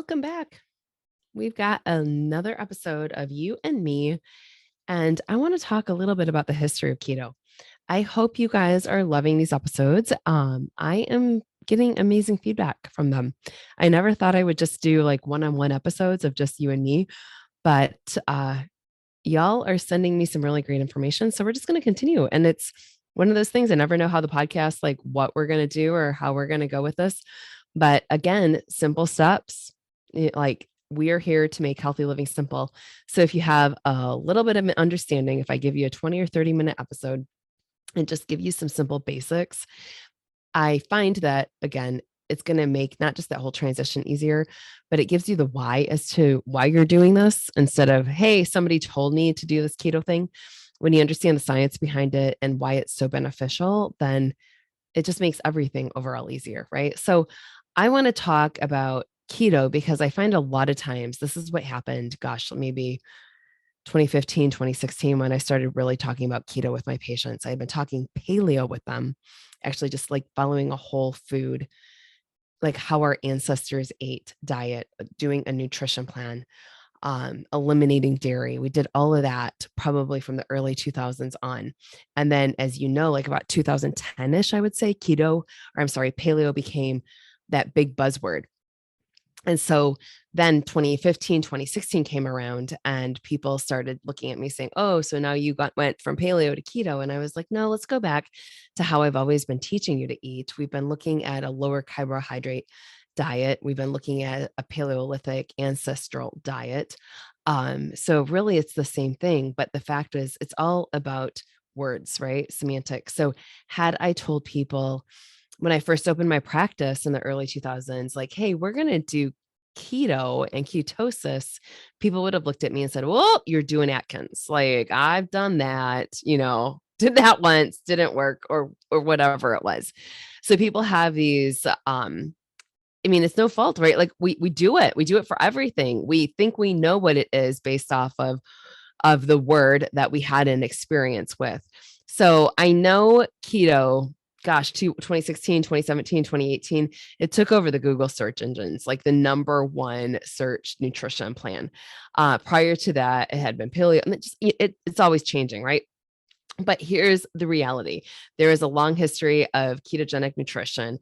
Welcome back. We've got another episode of You and Me, and I want to talk a little bit about the history of keto. I hope you guys are loving these episodes. I am getting amazing feedback from them. I never thought I would just do like one-on-one episodes of just you and me, but y'all are sending me some really great information. So we're just going to continue. And it's one of those things I never know how the podcast, like what we're going to do or how we're going to go with this. But again, simple steps. Like we are here to make healthy living simple. So if you have a little bit of an understanding, if I give you a 20 or 30-minute episode and just give you some simple basics, I find that again, it's going to make not just that whole transition easier, but it gives you the why as to why you're doing this instead of, hey, somebody told me to do this keto thing. When you understand the science behind it and why it's so beneficial, then it just makes everything overall easier, right? So I want to talk about keto because I find a lot of times this is what happened, gosh, maybe 2015, 2016, when I started really talking about keto with my patients. I had been talking paleo with them, actually just like following a whole food, like how our ancestors ate diet, doing a nutrition plan, eliminating dairy. We did all of that probably from the early 2000s on. And then, as you know, like about 2010-ish, I would say paleo became that big buzzword. And so then 2015, 2016 came around and people started looking at me saying, oh, so now you went from paleo to keto. And I was like, no, let's go back to how I've always been teaching you to eat. We've been looking at a lower carbohydrate diet. We've been looking at a Paleolithic ancestral diet. So really it's the same thing, but the fact is it's all about words, right? Semantics. So had I told people when I first opened my practice in the early 2000s, like, hey, we're going to do keto and ketosis, people would have looked at me and said, well, you're doing Atkins. Like I've done that, did that once, didn't work or whatever it was. So people have these, it's no fault, right? Like we do it. We do it for everything. We think we know what it is based off of the word that we had an experience with. So I know keto, gosh, 2016, 2017, 2018, it took over the Google search engines, like the number one search nutrition plan. Prior to that, it had been paleo, and it's always changing, right? But here's the reality. There is a long history of ketogenic nutrition,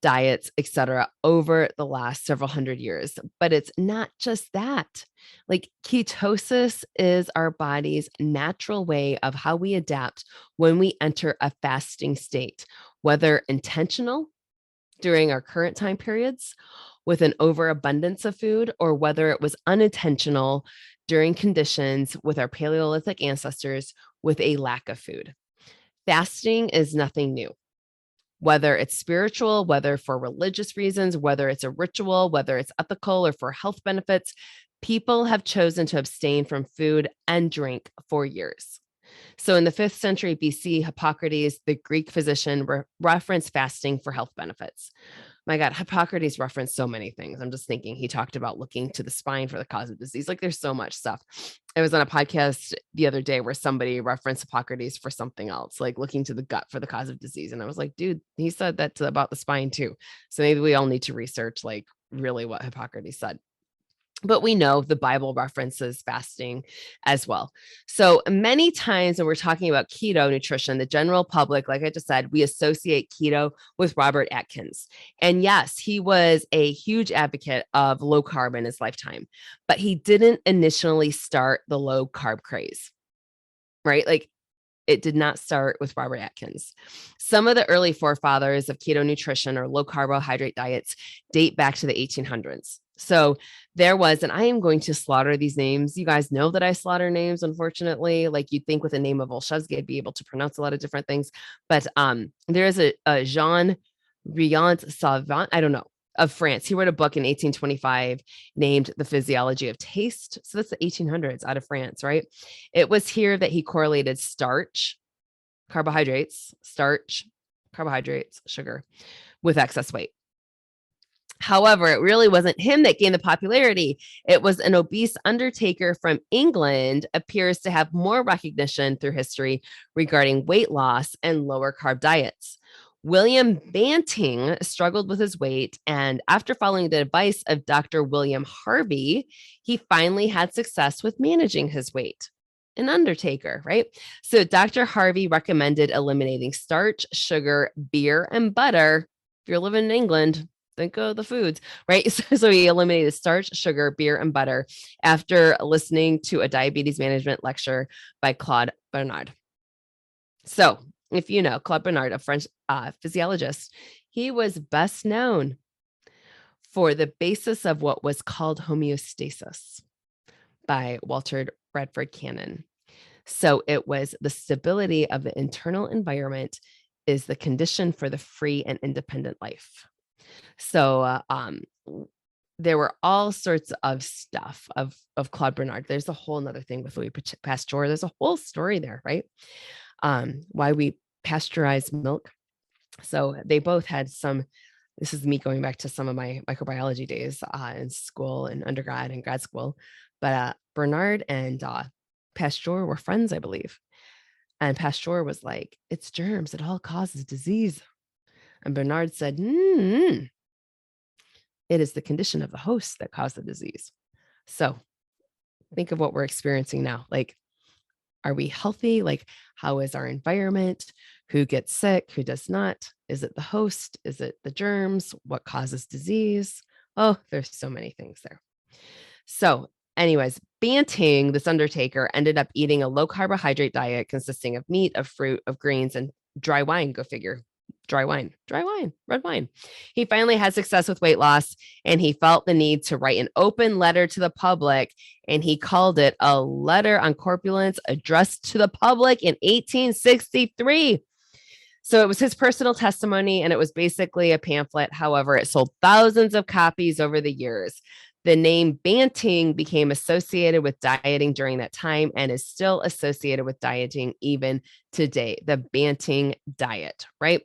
diets, etc., over the last several hundred years. But it's not just that. Like ketosis is our body's natural way of how we adapt when we enter a fasting state, whether intentional during our current time periods with an overabundance of food, or whether it was unintentional during conditions with our Paleolithic ancestors with a lack of food. Fasting is nothing new. Whether it's spiritual, whether for religious reasons, whether it's a ritual, whether it's ethical or for health benefits, people have chosen to abstain from food and drink for years. So in the 5th century BC, Hippocrates, the Greek physician, referenced fasting for health benefits. My God, Hippocrates referenced so many things. I'm just thinking he talked about looking to the spine for the cause of disease. Like there's so much stuff. I was on a podcast the other day where somebody referenced Hippocrates for something else, like looking to the gut for the cause of disease. And I was like, dude, he said that's about the spine too. So maybe we all need to research like really what Hippocrates said. But we know the Bible references fasting as well. So many times when we're talking about keto nutrition, the general public, like I just said, we associate keto with Robert Atkins. And yes, he was a huge advocate of low carb in his lifetime, but he didn't initially start the low carb craze, right? Like it did not start with Robert Atkins. Some of the early forefathers of keto nutrition or low carbohydrate diets date back to the 1800s. So there was, and I am going to slaughter these names. You guys know that I slaughter names, unfortunately. Like you'd think with the name of Olszewski, I'd be able to pronounce a lot of different things. But there is a Jean Riant Savant, I don't know, of France. He wrote a book in 1825 named The Physiology of Taste. So that's the 1800s out of France, right? It was here that he correlated carbohydrates, sugar with excess weight. However, it really wasn't him that gained the popularity. It was an obese undertaker from England, appears to have more recognition through history regarding weight loss and lower carb diets. William Banting struggled with his weight, and after following the advice of Dr. William Harvey, he finally had success with managing his weight. An undertaker, right? So Dr. Harvey recommended eliminating starch, sugar, beer, and butter. If you're living in England, think of the foods, right? So he eliminated starch, sugar, beer, and butter after listening to a diabetes management lecture by Claude Bernard. So if you know Claude Bernard, a French physiologist, he was best known for the basis of what was called homeostasis by Walter Bradford Cannon. So it was the stability of the internal environment is the condition for the free and independent life. So there were all sorts of stuff of Claude Bernard. There's a whole nother thing with Louis Pasteur. There's a whole story there, right? Why we pasteurize milk. So they both had this is me going back to some of my microbiology days in school and undergrad and grad school. But Bernard and Pasteur were friends, I believe. And Pasteur was like, it's germs. It all causes disease. And Bernard said, it is the condition of the host that caused the disease. So think of what we're experiencing now. Like, are we healthy? Like, how is our environment? Who gets sick? Who does not? Is it the host? Is it the germs? What causes disease? Oh, there's so many things there. So anyways, Banting, this undertaker, ended up eating a low carbohydrate diet consisting of meat, of fruit, of greens, and dry wine. Go figure. Dry wine, red wine. He finally had success with weight loss, and he felt the need to write an open letter to the public, and he called it a letter on corpulence addressed to the public in 1863. So it was his personal testimony, and it was basically a pamphlet. However, it sold thousands of copies over the years. The name Banting became associated with dieting during that time and is still associated with dieting even today, the Banting diet, right?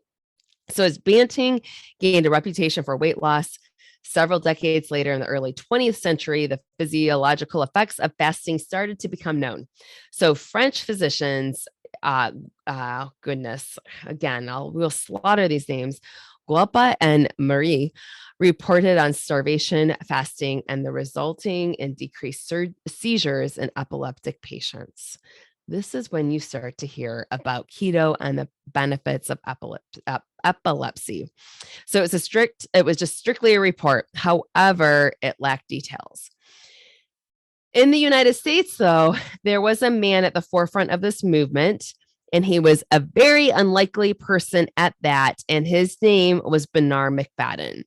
So as Banting gained a reputation for weight loss, several decades later in the early 20th century, the physiological effects of fasting started to become known. So French physicians, goodness, again, we'll slaughter these names, Guapa and Marie, reported on starvation, fasting, and the resulting in decreased seizures in epileptic patients. This is when you start to hear about keto and the benefits of epilepsy. So it was just strictly a report. However, it lacked details. In the United States, though, there was a man at the forefront of this movement, and he was a very unlikely person at that. And his name was Bernard McFadden.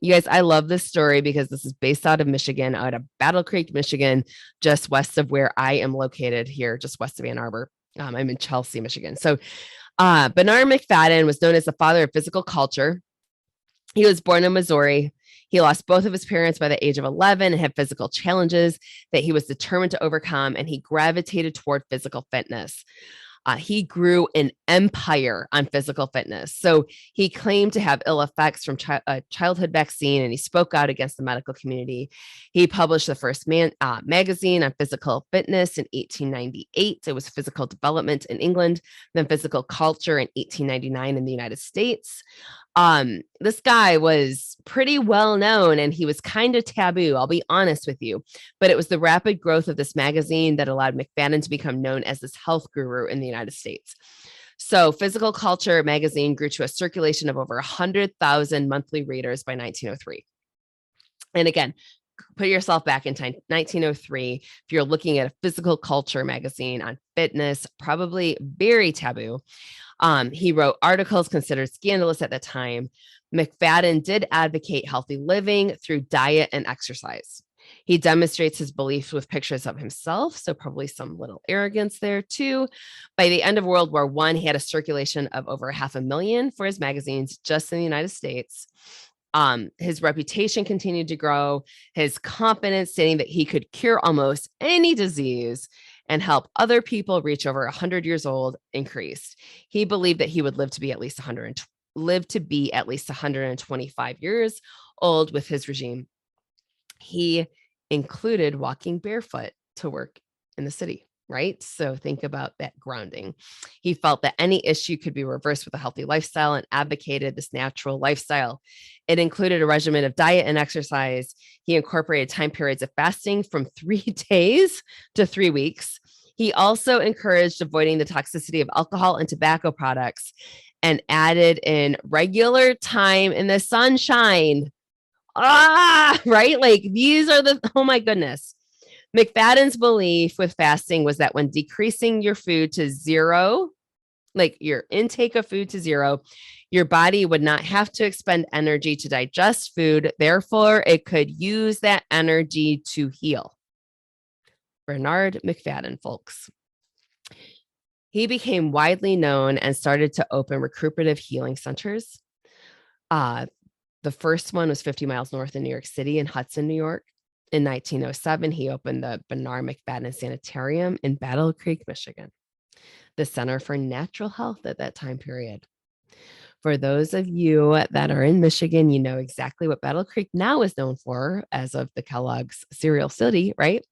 You guys, I love this story because this is based out of Michigan, out of Battle Creek, Michigan, just west of where I am located here, just west of Ann Arbor. I'm in Chelsea, Michigan. So Bernard McFadden was known as the father of physical culture. He was born in Missouri. He lost both of his parents by the age of 11 and had physical challenges that he was determined to overcome, and he gravitated toward physical fitness. He grew an empire on physical fitness. So he claimed to have ill effects from a childhood vaccine, and he spoke out against the medical community. He published the first magazine on physical fitness in 1898. It was Physical Development in England, then Physical Culture in 1899 in the United States. This guy was pretty well known, and he was kind of taboo, I'll be honest with you, but it was the rapid growth of this magazine that allowed McFadden to become known as this health guru in the United States. So Physical Culture magazine grew to a circulation of over 100,000 monthly readers by 1903. And again, put yourself back in time, 1903. If you're looking at a Physical Culture magazine on fitness, probably very taboo. He wrote articles considered scandalous at the time. McFadden did advocate healthy living through diet and exercise. He demonstrates his beliefs with pictures of himself, so probably some little arrogance there too. By the end of World War I, he had a circulation of over 500,000 for his magazines just in the United States. His reputation continued to grow. His confidence, stating that he could cure almost any disease and help other people reach over 100 years old, increased. He believed that he would live to be at least 125 years old with his regime. He included walking barefoot to work in the city. right? So think about that grounding. He felt that any issue could be reversed with a healthy lifestyle and advocated this natural lifestyle. It included a regimen of diet and exercise. He incorporated time periods of fasting from 3 days to 3 weeks. He also encouraged avoiding the toxicity of alcohol and tobacco products and added in regular time in the sunshine. Right? Like these are oh my goodness. McFadden's belief with fasting was that when decreasing your food to zero, like your intake of food to zero, your body would not have to expend energy to digest food. Therefore, it could use that energy to heal. Bernard McFadden, folks. He became widely known and started to open recuperative healing centers. The first one was 50 miles north of New York City in Hudson, New York. In 1907, he opened the Bernard McFadden Sanitarium in Battle Creek, Michigan, the Center for Natural Health at that time period. For those of you that are in Michigan, you know exactly what Battle Creek now is known for as of the Kellogg's cereal city, right?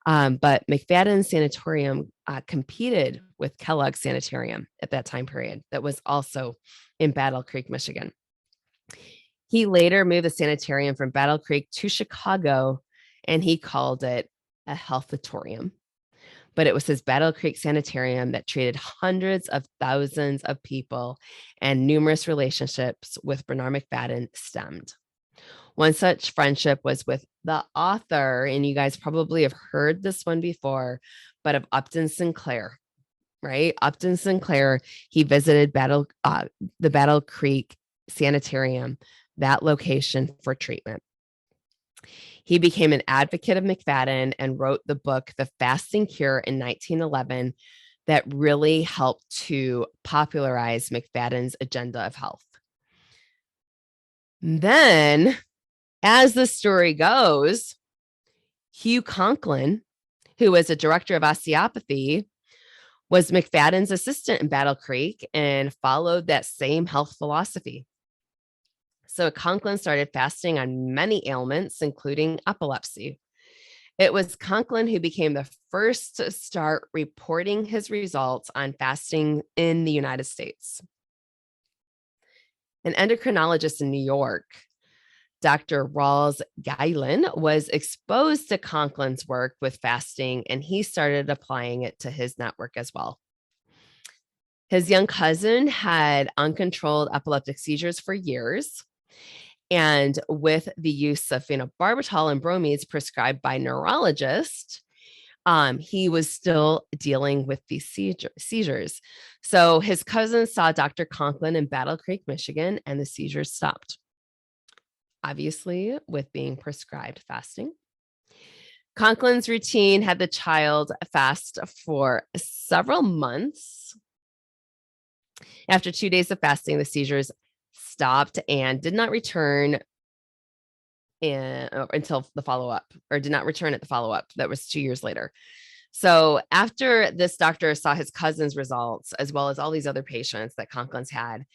But McFadden Sanatorium competed with Kellogg's Sanitarium at that time period that was also in Battle Creek, Michigan. He later moved the sanitarium from Battle Creek to Chicago, and he called it a healthatorium. But it was his Battle Creek Sanitarium that treated hundreds of thousands of people, and numerous relationships with Bernard McFadden stemmed. One such friendship was with the author, and you guys probably have heard this one before, but of Upton Sinclair, right? Upton Sinclair, he visited the Battle Creek Sanitarium, that location for treatment. He became an advocate of McFadden and wrote the book, The Fasting Cure, in 1911, that really helped to popularize McFadden's agenda of health. Then, as the story goes, Hugh Conklin, who was a director of osteopathy, was McFadden's assistant in Battle Creek and followed that same health philosophy. So Conklin started fasting on many ailments, including epilepsy. It was Conklin who became the first to start reporting his results on fasting in the United States. An endocrinologist in New York, Dr. Rawls Guylan, was exposed to Conklin's work with fasting, and he started applying it to his network as well. His young cousin had uncontrolled epileptic seizures for years. And with the use of phenobarbital and bromides prescribed by neurologists, he was still dealing with these seizures. So his cousin saw Dr. Conklin in Battle Creek, Michigan, and the seizures stopped. Obviously, with being prescribed fasting. Conklin's routine had the child fast for several months. After 2 days of fasting, the seizures stopped and did not return until the follow-up, or did not return at the follow-up. That was 2 years later. So after this doctor saw his cousin's results, as well as all these other patients that Conklin's had,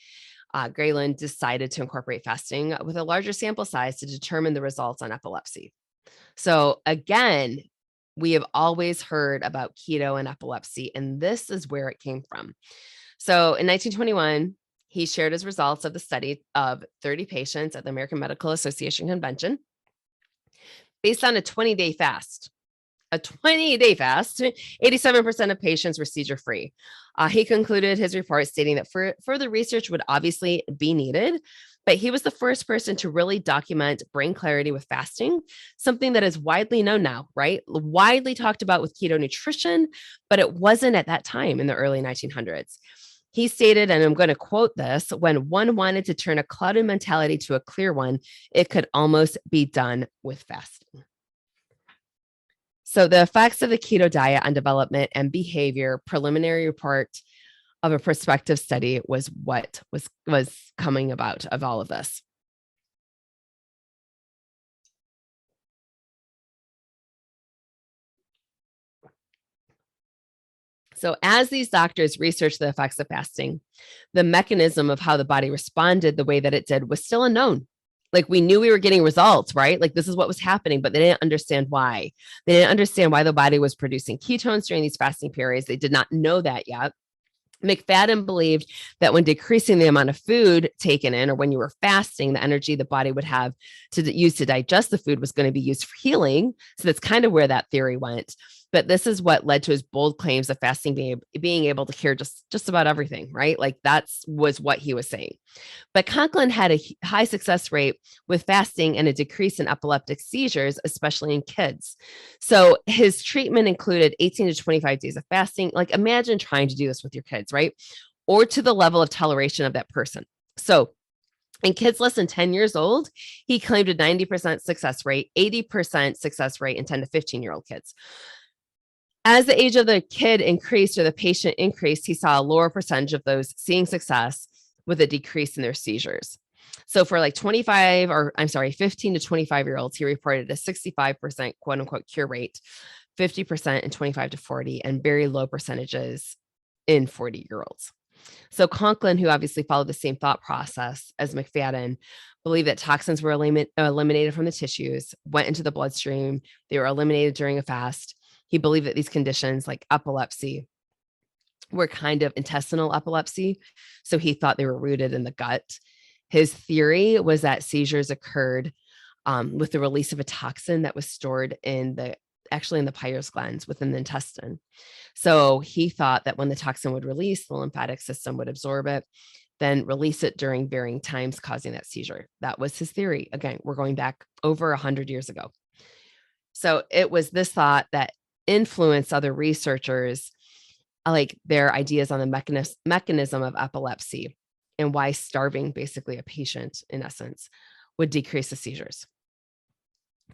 Guylan decided to incorporate fasting with a larger sample size to determine the results on epilepsy. So again, we have always heard about keto and epilepsy, and this is where it came from. So in 1921, he shared his results of the study of 30 patients at the American Medical Association convention based on a 20-day fast. A 20-day fast, 87% of patients were seizure-free. He concluded his report stating that further research would obviously be needed, but he was the first person to really document brain clarity with fasting, something that is widely known now, right? Widely talked about with keto nutrition, but it wasn't at that time in the early 1900s. He stated, and I'm going to quote this, when one wanted to turn a clouded mentality to a clear one, it could almost be done with fasting. So the effects of the keto diet on development and behavior, preliminary report of a prospective study was what was coming about of all of this. So as these doctors researched the effects of fasting, the mechanism of how the body responded the way that it did was still unknown. Like we knew we were getting results, right? Like this is what was happening, but they didn't understand why. They didn't understand why the body was producing ketones during these fasting periods. They did not know that yet. McFadden believed that when decreasing the amount of food taken in, or when you were fasting, the energy the body would have to use to digest the food was going to be used for healing. So that's kind of where that theory went. But this is what led to his bold claims of fasting being able to cure just about everything, right? Like that's was what he was saying. But Conklin had a high success rate with fasting and a decrease in epileptic seizures, especially in kids. So his treatment included 18 to 25 days of fasting. Like imagine trying to do this with your kids, right? Or to the level of toleration of that person. So in kids less than 10 years old, he claimed a 90% success rate, 80% success rate in 10 to 15-year-old kids. As the age of the kid increased or the patient increased, he saw a lower percentage of those seeing success with a decrease in their seizures. So for like 15 to 25-year-olds, he reported a 65% quote unquote cure rate, 50% in 25 to 40, and very low percentages in 40-year-olds. So Conklin, who obviously followed the same thought process as McFadden, believed that toxins were eliminated from the tissues, went into the bloodstream. They were eliminated during a fast. He believed that these conditions like epilepsy were kind of intestinal epilepsy. So he thought they were rooted in the gut. His theory was that seizures occurred with the release of a toxin that was stored in the Peyer's glands within the intestine. So he thought that when the toxin would release, the lymphatic system would absorb it, then release it during varying times, causing that seizure. That was his theory. Again, we're going back over 100 years ago. So it was this thought that influenced other researchers, like their ideas on the mechanism of epilepsy and why starving basically a patient, in essence, would decrease the seizures.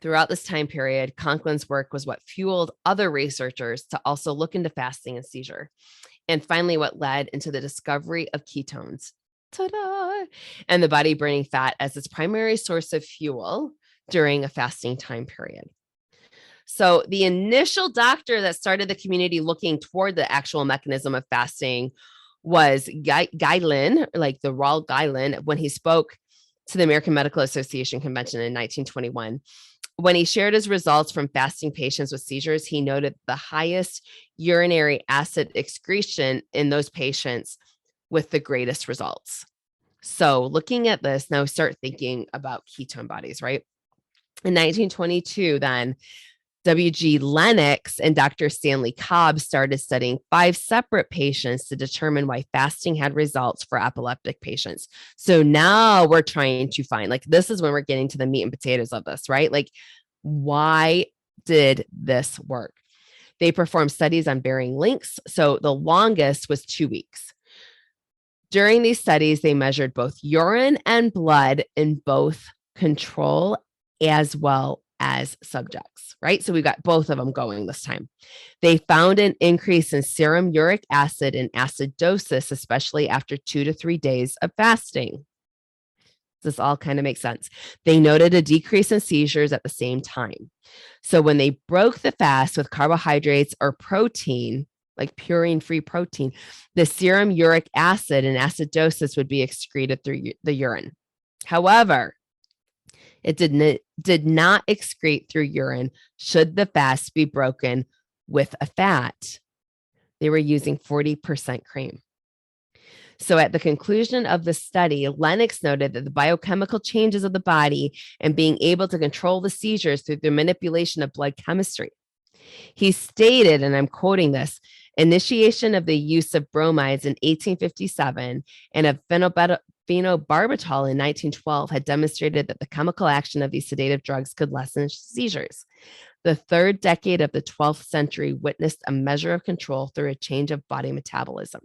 Throughout this time period, Conklin's work was what fueled other researchers to also look into fasting and seizure. And finally, what led into the discovery of ketones. Ta-da! And the body burning fat as its primary source of fuel during a fasting time period. So the initial doctor that started the community looking toward the actual mechanism of fasting was Guyland, like the Raul Guyland, when he spoke to the American Medical Association convention in 1921. When he shared his results from fasting patients with seizures, he noted the highest urinary acid excretion in those patients with the greatest results. So looking at this, now start thinking about ketone bodies, right? In 1922, then, W.G. Lennox and Dr. Stanley Cobb started studying 5 separate patients to determine why fasting had results for epileptic patients. So now we're trying to find, like, this is when we're getting to the meat and potatoes of this, right? Like, why did this work? They performed studies on varying lengths. So the longest was 2 weeks. During these studies, they measured both urine and blood in both control as well as subjects, right? So we got both of them going this time. They found an increase in serum uric acid and acidosis, especially after 2 to 3 days of fasting. This all kind of makes sense. They noted a decrease in seizures at the same time. So when they broke the fast with carbohydrates or protein, like purine-free protein, the serum uric acid and acidosis would be excreted through the urine. However, it did not excrete through urine should the fast be broken with a fat. They were using 40% cream. So at the conclusion of the study, Lennox noted that the biochemical changes of the body and being able to control the seizures through the manipulation of blood chemistry. He stated, and I'm quoting this, initiation of the use of bromides in 1857 and of phenobarbital in 1912 had demonstrated that the chemical action of these sedative drugs could lessen seizures. The third decade of the 12th century witnessed a measure of control through a change of body metabolism.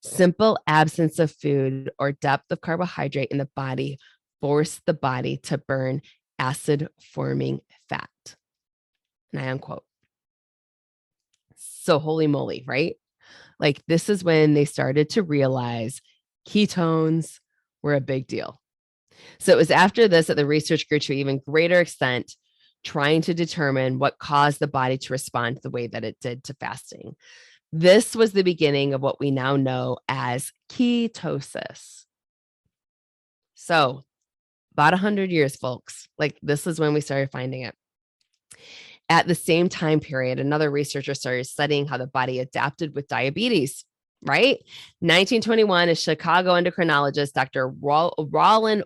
Simple absence of food or depth of carbohydrate in the body forced the body to burn acid-forming fat. And I unquote. So holy moly, right? Like this is when they started to realize ketones were a big deal. So it was after this that the research grew to an even greater extent, trying to determine what caused the body to respond the way that it did to fasting. This was the beginning of what we now know as ketosis. So about 100 years, folks. Like, this is when we started finding it. At the same time period, another researcher started studying how the body adapted with diabetes, right? 1921, a Chicago endocrinologist, Dr. Rollin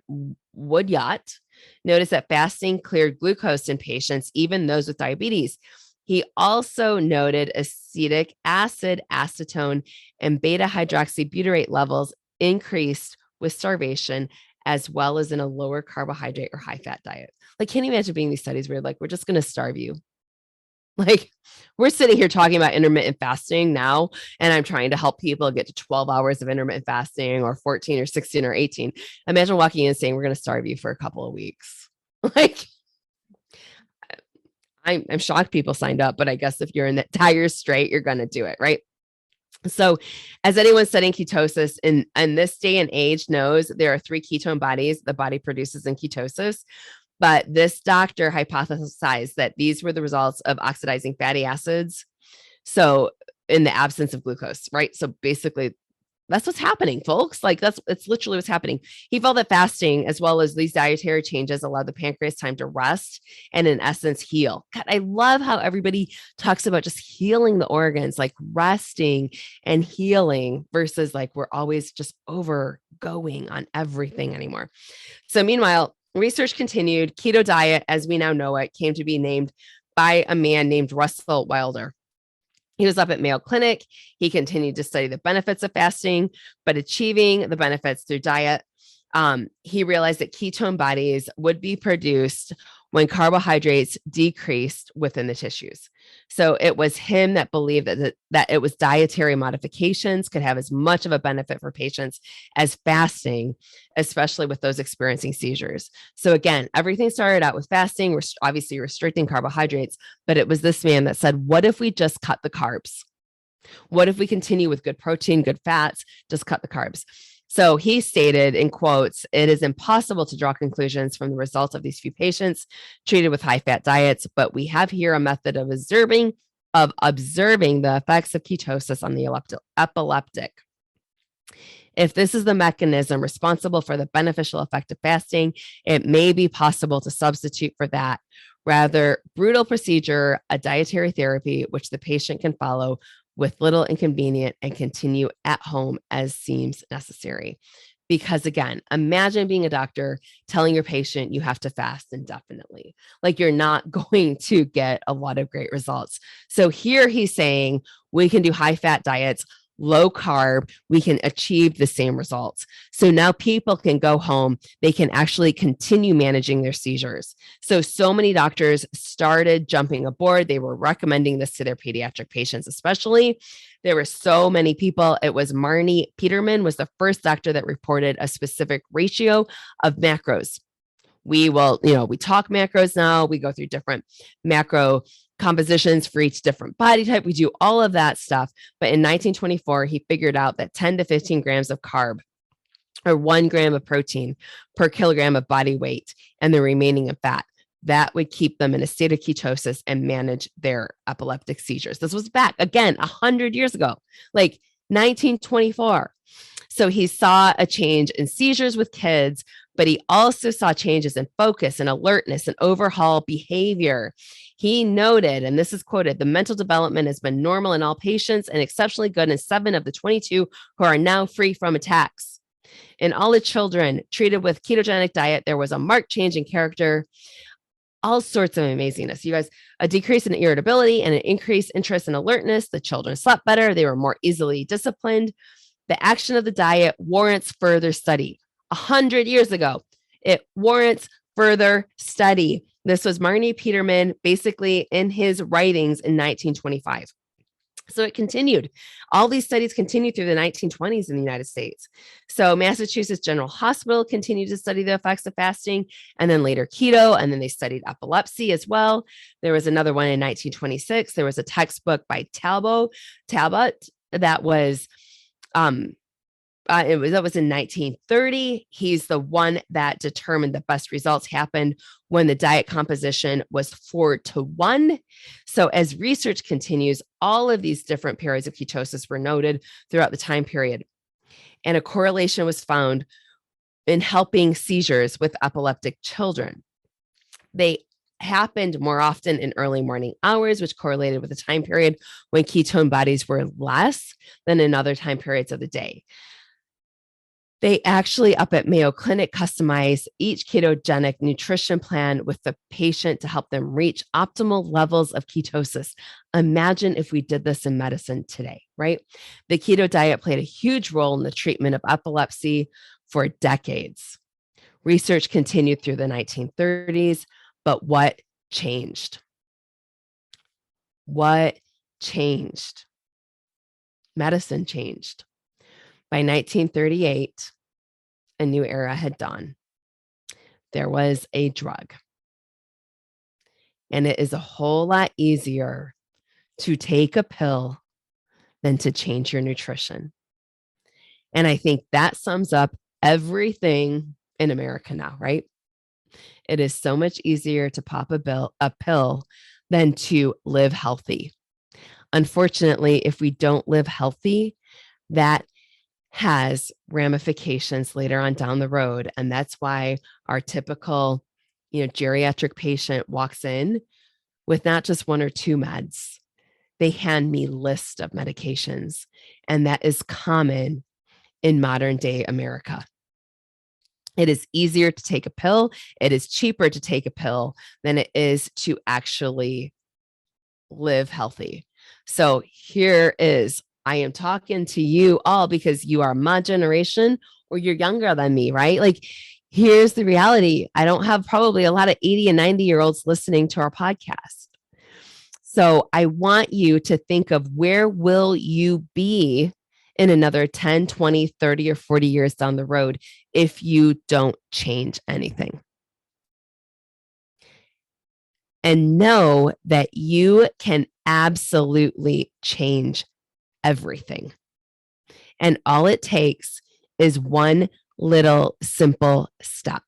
Woodyot, noticed that fasting cleared glucose in patients, even those with diabetes. He also noted acetic acid, acetone, and beta hydroxybutyrate levels increased with starvation, as well as in a lower carbohydrate or high fat diet. Like, can you imagine being these studies where like, we're just going to starve you? Like, we're sitting here talking about intermittent fasting now, and I'm trying to help people get to 12 hours of intermittent fasting or 14 or 16 or 18. Imagine walking in and saying, we're going to starve you for a couple of weeks. Like, I'm shocked people signed up, but I guess if you're in that dire strait, you're going to do it, right? So, as anyone studying ketosis in this day and age knows, there are 3 ketone bodies the body produces in ketosis. But this doctor hypothesized that these were the results of oxidizing fatty acids. So, in the absence of glucose, right? So, basically, that's what's happening, folks. Like, it's literally what's happening. He felt that fasting, as well as these dietary changes, allowed the pancreas time to rest and, in essence, heal. God, I love how everybody talks about just healing the organs, like resting and healing, versus like we're always just overgoing on everything anymore. So, meanwhile, research continued. Keto diet, as we now know it, came to be named by a man named Russell Wilder. He was up at Mayo Clinic. He continued to study the benefits of fasting, but achieving the benefits through diet. He realized that ketone bodies would be produced when carbohydrates decreased within the tissues. So it was him that believed that it was dietary modifications could have as much of a benefit for patients as fasting, especially with those experiencing seizures. So again, everything started out with fasting, obviously restricting carbohydrates, but it was this man that said, what if we just cut the carbs? What if we continue with good protein, good fats, just cut the carbs? So he stated in quotes, it is impossible to draw conclusions from the results of these few patients treated with high fat diets, but we have here a method of observing the effects of ketosis on the epileptic. If this is the mechanism responsible for the beneficial effect of fasting, it may be possible to substitute for that rather brutal procedure, a dietary therapy, which the patient can follow with little inconvenience and continue at home as seems necessary. Because again, imagine being a doctor telling your patient you have to fast indefinitely. Like, you're not going to get a lot of great results. So here he's saying we can do high fat diets, low carb, we can achieve the same results. So now people can go home, they can actually continue managing their seizures. So many doctors started jumping aboard. They were recommending this to their pediatric patients, especially. There were so many people. It was Marnie Peterman was the first doctor that reported a specific ratio of macros. We talk macros now. We go through different macro compositions for each different body type. We do all of that stuff. But in 1924, he figured out that 10 to 15 grams of carb or 1 gram of protein per kilogram of body weight and the remaining of fat, that would keep them in a state of ketosis and manage their epileptic seizures. This was back again 100 years ago, like 1924. So he saw a change in seizures with kids, but he also saw changes in focus and alertness and overall behavior. He noted, and this is quoted, the mental development has been normal in all patients and exceptionally good in 7 of the 22 who are now free from attacks. In all the children treated with ketogenic diet, there was a marked change in character, all sorts of amazingness. You guys, a decrease in irritability and an increased interest in alertness. The children slept better. They were more easily disciplined. The action of the diet warrants further study. 100 years ago, it warrants further study. This was Marnie Peterman, basically in his writings in 1925. So it continued. All these studies continued through the 1920s in the United States. So Massachusetts General Hospital continued to study the effects of fasting, and then later keto, and then they studied epilepsy as well. There was another one in 1926. There was a textbook by Talbot that was that was in 1930. He's the one that determined the best results happened when the diet composition was 4-1. So as research continues, all of these different periods of ketosis were noted throughout the time period. And a correlation was found in helping seizures with epileptic children. They happened more often in early morning hours, which correlated with a time period when ketone bodies were less than in other time periods of the day. They actually, up at Mayo Clinic, customize each ketogenic nutrition plan with the patient to help them reach optimal levels of ketosis. Imagine if we did this in medicine today, right? The keto diet played a huge role in the treatment of epilepsy for decades. Research continued through the 1930s, but what changed? What changed? Medicine changed. By 1938, a new era had dawned. There was a drug. And it is a whole lot easier to take a pill than to change your nutrition. And I think that sums up everything in America now, right? It is so much easier to pop a pill than to live healthy. Unfortunately, if we don't live healthy, that has ramifications later on down the road. And that's why our typical, geriatric patient walks in with not just one or two meds. They hand me lists of medications. And that is common in modern day America. It is easier to take a pill. It is cheaper to take a pill than it is to actually live healthy. So here is, I am talking to you all because you are my generation or you're younger than me, right? Like, here's the reality. I don't have probably a lot of 80 and 90-year-olds listening to our podcast. So I want you to think of, where will you be in another 10, 20, 30, or 40 years down the road if you don't change anything? And know that you can absolutely change everything. And all it takes is one little simple step.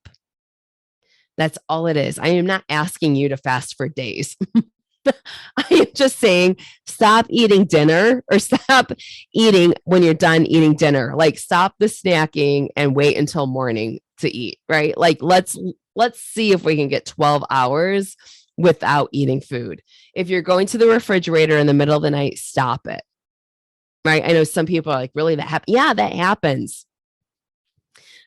That's all it is. I am not asking you to fast for days. I am just saying, stop eating dinner, or stop eating when you're done eating dinner. Like, stop the snacking and wait until morning to eat, right? Like, let's see if we can get 12 hours without eating food. If you're going to the refrigerator in the middle of the night, stop it. Right? I know some people are like, really, that happens? Yeah, that happens.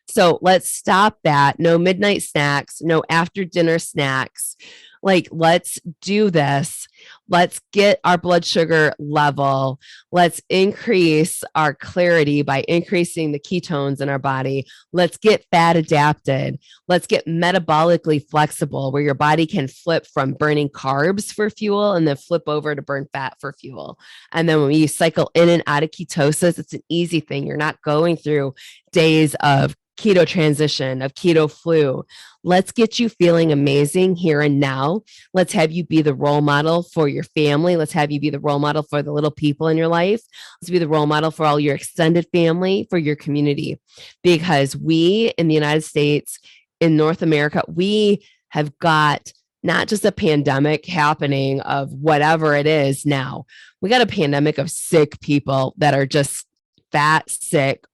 So let's stop that. No midnight snacks, no after dinner snacks. Like, let's do this. Let's get our blood sugar level. Let's increase our clarity by increasing the ketones in our body. Let's get fat adapted. Let's get metabolically flexible, where your body can flip from burning carbs for fuel and then flip over to burn fat for fuel. And then when you cycle in and out of ketosis, it's an easy thing. You're not going through days of keto transition, of keto flu. Let's get you feeling amazing here and now. Let's have you be the role model for your family. Let's have you be the role model for the little people in your life. Let's be the role model for all your extended family, for your community. Because we in the United States, in North America, we have got not just a pandemic happening of whatever it is now. We got a pandemic of sick people that are just fat, sick,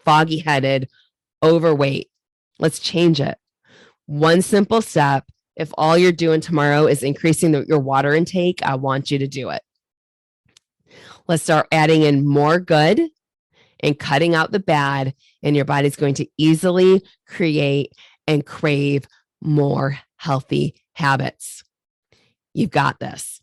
foggy-headed, overweight. Let's change it. One simple step. If all you're doing tomorrow is increasing your water intake, I want you to do it. Let's start adding in more good and cutting out the bad, and your body's going to easily create and crave more healthy habits. You've got this.